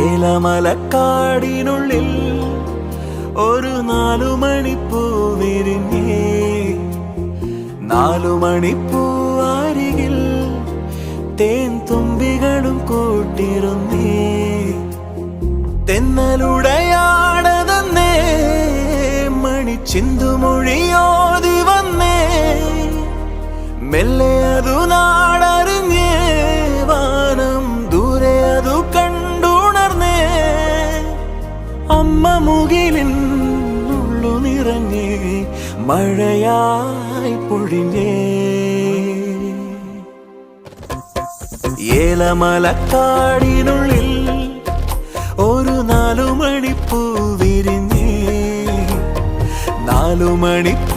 ഏലമലക്കാടിനുള്ളിൽ ഒരു 4 മണിപ്പൂ വിരിഞ്ഞേ. 4 മണിപ്പൂ അരികിൽ തേൻ തുമ്പികളും കൂട്ടിരുന്നേ. തെന്നലുടയാടതന്നേ മണിച്ചിന്തുമൊഴിയോതി വന്നേ. മെല്ലെ അതു നാടറിഞ്ഞേ, വാനം ദൂരെ അതു കണ്ടുണർന്നേ. അമ്മ മുകിലിൻ ഉള്ളു നിറഞ്ഞേ, മഴയായി പൊഴിഞ്ഞേ. ഏലമലക്കാടിനുള്ളിൽ ഒരു 4 മണിപ്പൂ വിരിഞ്ഞേ. 4 മണിപ്പൂ